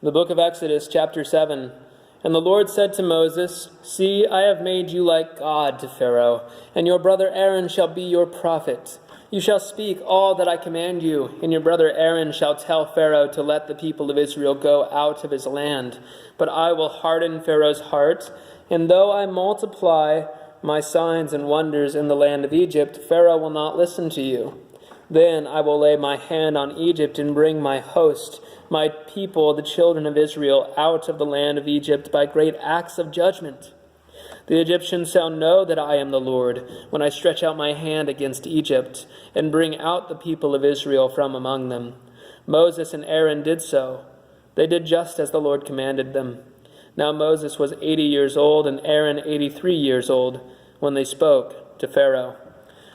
The book of Exodus, chapter 7. And the Lord said to Moses, See, I have made you like God to Pharaoh, and your brother Aaron shall be your prophet. You shall speak all that I command you, and your brother Aaron shall tell Pharaoh to let the people of Israel go out of his land. But I will harden Pharaoh's heart, and though I multiply my signs and wonders in the land of Egypt, Pharaoh will not listen to you. Then I will lay my hand on Egypt and bring my host, my people, the children of Israel, out of the land of Egypt by great acts of judgment. The Egyptians shall know that I am the Lord when I stretch out my hand against Egypt and bring out the people of Israel from among them. Moses and Aaron did so. They did just as the Lord commanded them. Now Moses was 80 years old and Aaron 83 years old when they spoke to Pharaoh.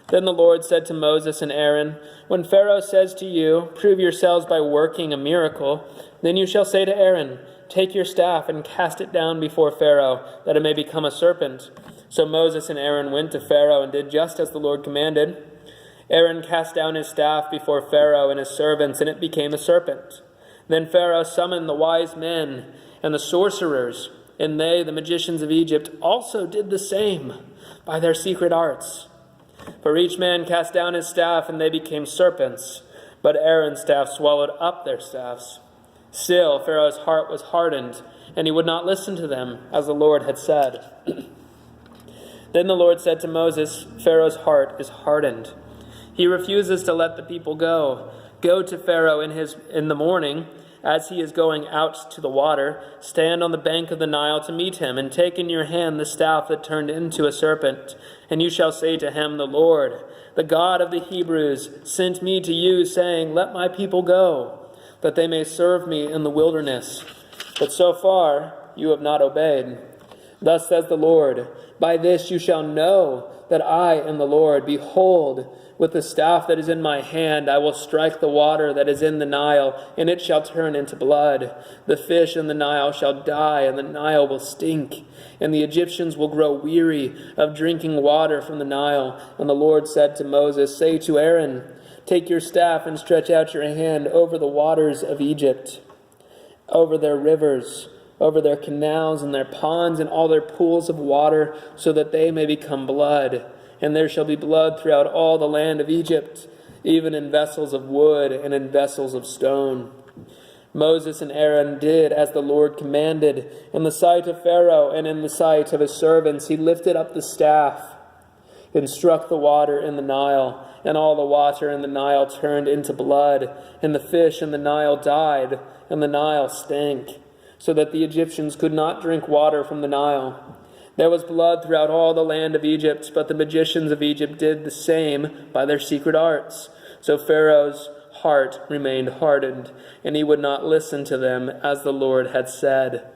Then the Lord said to Moses and Aaron, When Pharaoh says to you, Prove yourselves by working a miracle, then you shall say to Aaron, Take your staff and cast it down before Pharaoh, that it may become a serpent. So Moses and Aaron went to Pharaoh and did just as the Lord commanded. Aaron cast down his staff before Pharaoh and his servants, and it became a serpent. Then Pharaoh summoned the wise men and the sorcerers, and they, the magicians of Egypt, also did the same by their secret arts. For each man cast down his staff, and they became serpents, but Aaron's staff swallowed up their staffs. Still, Pharaoh's heart was hardened, and he would not listen to them, as the Lord had said. Then the Lord said to Moses, Pharaoh's heart is hardened. He refuses to let the people go. Go to Pharaoh in the morning, as he is going out to the water. Stand on the bank of the Nile to meet him, and take in your hand the staff that turned into a serpent. And you shall say to him, The Lord, the God of the Hebrews, sent me to you, saying, Let my people go, that they may serve me in the wilderness. But so far you have not obeyed. Thus says the Lord, By this you shall know that I am the Lord. Behold, with the staff that is in my hand, I will strike the water that is in the Nile, and it shall turn into blood. The fish in the Nile shall die, and the Nile will stink. And the Egyptians will grow weary of drinking water from the Nile. And the Lord said to Moses, Say to Aaron, Take your staff and stretch out your hand over the waters of Egypt, over their rivers, over their canals and their ponds and all their pools of water, so that they may become blood. And there shall be blood throughout all the land of Egypt, even in vessels of wood and in vessels of stone. Moses and Aaron did as the Lord commanded. In the sight of Pharaoh and in the sight of his servants, he lifted up the staff and struck the water in the Nile. And all the water in the Nile turned into blood. And the fish in the Nile died, and the Nile stank, so that the Egyptians could not drink water from the Nile. There was blood throughout all the land of Egypt, but the magicians of Egypt did the same by their secret arts. So Pharaoh's heart remained hardened, and he would not listen to them, as the Lord had said.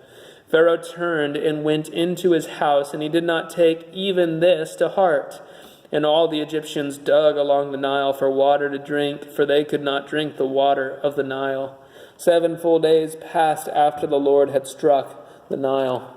Pharaoh turned and went into his house, and he did not take even this to heart. And all the Egyptians dug along the Nile for water to drink, for they could not drink the water of the Nile. 7 full days passed after the Lord had struck the Nile.